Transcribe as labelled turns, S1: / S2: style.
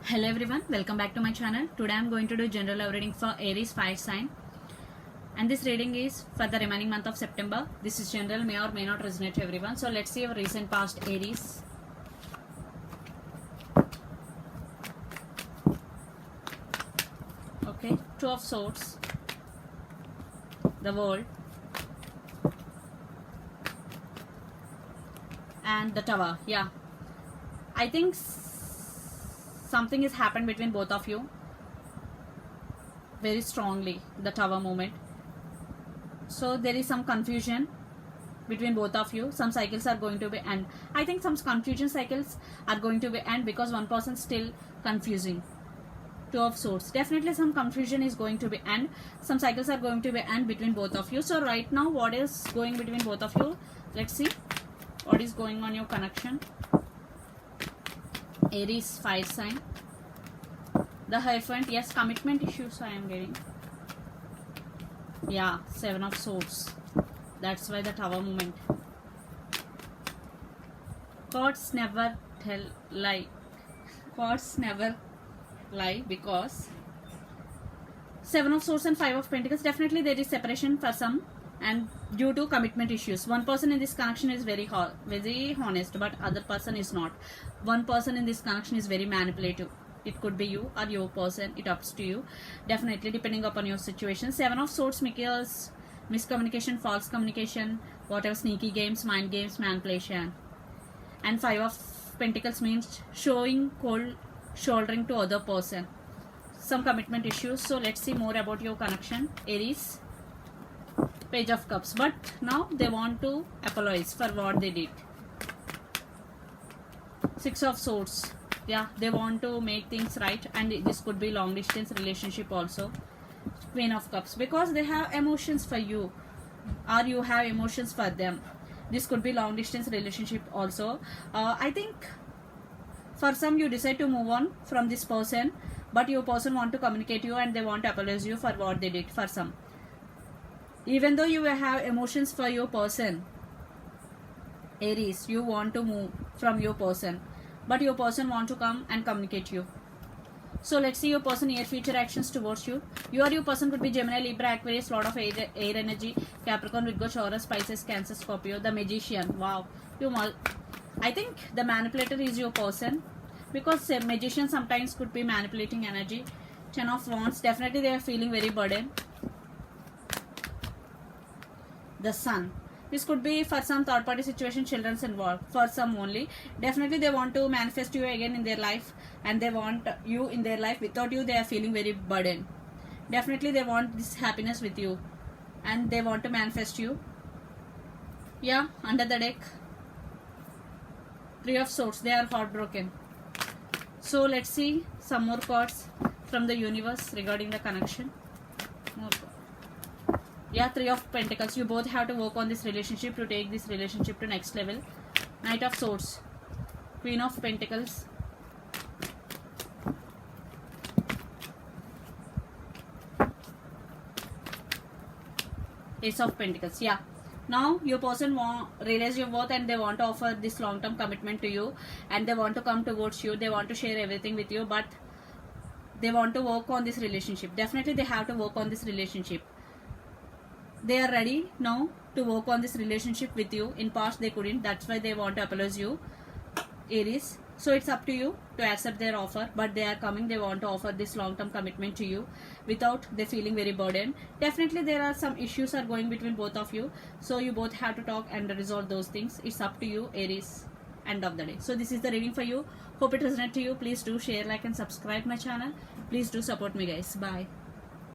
S1: Hello everyone, welcome back to my channel. Today I am going to do general love reading for Aries fire sign, and this reading is for the remaining month of September. This is general, may or may not resonate to everyone. So let's see your recent past Aries. Okay, Two of Swords, the World, and the Tower. Yeah, I think something has happened between both of you very strongly, the Tower moment. So there is some confusion between both of you. Some cycles are going to be end. I think some confusion cycles are going to be end because one person still confusing. Two of Swords, definitely some confusion is going to be end. Some cycles are going to be end between both of you. So right now what is going between both of you? Let's see what is going on your connection. Aries fire sign, the Hierophant. Yes, commitment issues I am getting. Yeah, Seven of Swords, that's why the Tower moment. Cards never tell lie. Cards never lie because Seven of Swords and Five of Pentacles, definitely there is separation for some and due to commitment issues. One person in this connection is very honest, but other person is not. One person in this connection is very manipulative. It could be you or your person, it ups to you, definitely depending upon your situation. Seven of Swords means miscommunication, false communication, whatever, sneaky games, mind games, manipulation. And Five of Pentacles means showing cold shouldering to other person, some commitment issues. So let's see more about your connection, Aries. Page of Cups, but now they want to apologize for what they did. Six of Swords, yeah, they want to make things right, and this could be long distance relationship also. Queen of Cups, because they have emotions for you or you have emotions for them. This could be long distance relationship also. I think for some you decide to move on from this person, but your person want to communicate you and they want to apologize you for what they did. For some, even though you have emotions for your person, Aries, you want to move from your person, but your person want to come and communicate you. So let's see your person near future actions towards you. You or your person could be Gemini, Libra, Aquarius, lot of air energy, Capricorn, Virgo, Taurus, Pisces, Cancer, Scorpio. The Magician, wow. I think the manipulator is your person, because a magician sometimes could be manipulating energy. Ten of Wands, definitely they are feeling very burdened. The Sun, this could be for some third party situation, children's involved. For some only, definitely they want to manifest you again in their life, and they want you in their life. Without you they are feeling very burdened. Definitely they want this happiness with you and they want to manifest you. Yeah, under the deck, Three of Swords, they are heartbroken. So let's see some more cards from the universe regarding the connection. More. Yeah, Three of Pentacles, you both have to work on this relationship to take this relationship to next level. Knight of Swords, Queen of Pentacles, Ace of Pentacles. Yeah, now your person realize your worth and they want to offer this long-term commitment to you, and they want to come towards you. They want to share everything with you, but they want to work on this relationship. Definitely they have to work on this relationship. They are ready now to work on this relationship with you. In past they couldn't, that's why they want to apologize you, Aries. So it's up to you to accept their offer, but they are coming. They want to offer this long-term commitment to you without they feeling very burdened. Definitely there are some issues are going between both of you, so you both have to talk and resolve those things. It's up to you, Aries. End of the day. So this is the reading for you. Hope it resonates to you. Please do share, like and subscribe my channel. Please do support me guys. Bye.